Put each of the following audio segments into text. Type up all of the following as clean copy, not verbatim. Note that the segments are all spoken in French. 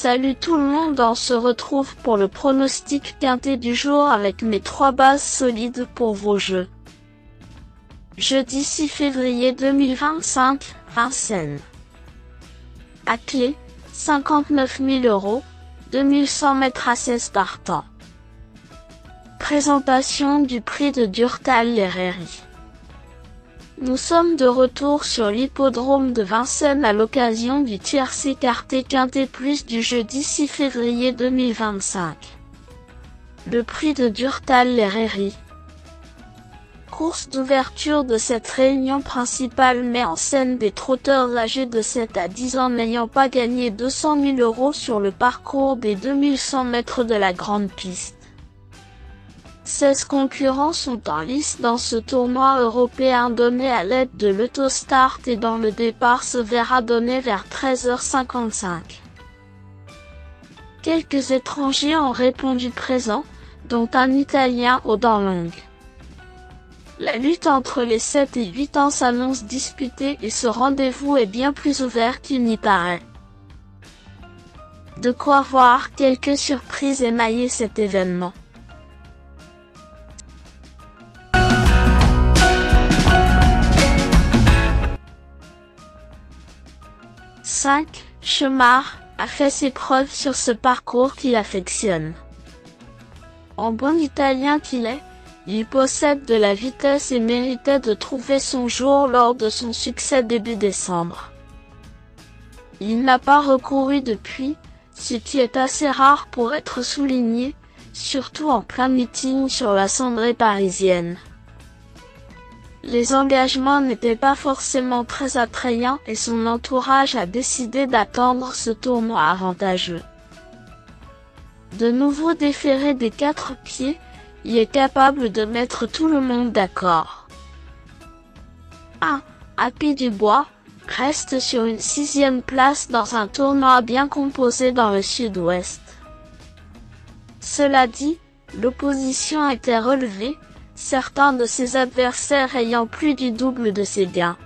Salut tout le monde, on se retrouve pour le pronostic quintet du jour avec mes 3 bases solides pour vos jeux. Jeudi 6 février 2025, Vincennes. À clé, 59 000 €, 2100 mètres à 16 partants. Présentation du prix de Durtal-Lerrerie. Nous sommes de retour sur l'hippodrome de Vincennes à l'occasion du tiercé écarté quintet plus du jeudi 6 février 2025. Le prix de Durtal-Lerrerie. Course d'ouverture de cette réunion principale met en scène des trotteurs âgés de 7 à 10 ans n'ayant pas gagné 200 000 € sur le parcours des 2100 mètres de la grande piste. 16 concurrents sont en lice dans ce tournoi européen donné à l'aide de l'Autostart et dont le départ se verra donné vers 13h55. Quelques étrangers ont répondu présents, dont un Italien aux dents longues. La lutte entre les 7 et 8 ans s'annonce disputée et ce rendez-vous est bien plus ouvert qu'il n'y paraît. De quoi voir quelques surprises émailler cet événement. 5. Chemard a fait ses preuves sur ce parcours qu'il affectionne. En bon italien qu'il est, il possède de la vitesse et méritait de trouver son jour lors de son succès début décembre. Il n'a pas recouru depuis, ce qui est assez rare pour être souligné, surtout en plein meeting sur la cendrée parisienne. Les engagements n'étaient pas forcément très attrayants et son entourage a décidé d'attendre ce tournoi avantageux. De nouveau déféré des 4 pieds, il est capable de mettre tout le monde d'accord. 1. Happy Dubois reste sur une 6e place dans un tournoi bien composé dans le sud-ouest. Cela dit, l'opposition était relevée, certains de ses adversaires ayant plus du double de ses gains.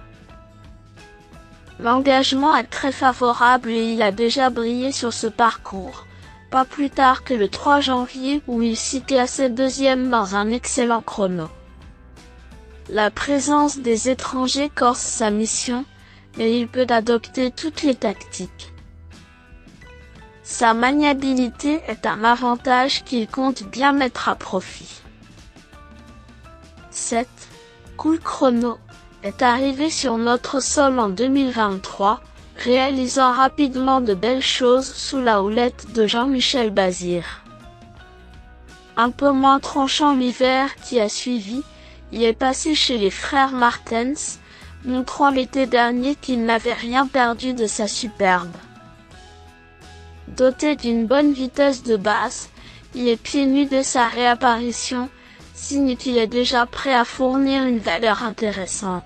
L'engagement est très favorable et il a déjà brillé sur ce parcours, pas plus tard que le 3 janvier où il s'y classait 2e dans un excellent chrono. La présence des étrangers corse sa mission, mais il peut adopter toutes les tactiques. Sa maniabilité est un avantage qu'il compte bien mettre à profit. 7. Cool Chrono est arrivé sur notre sol en 2023, réalisant rapidement de belles choses sous la houlette de Jean-Michel Bazir. Un peu moins tranchant l'hiver qui a suivi, il est passé chez les frères Martens, montrant l'été dernier qu'il n'avait rien perdu de sa superbe. Doté d'une bonne vitesse de base, il est pieds nus dès sa réapparition, signe qu'il est déjà prêt à fournir une valeur intéressante.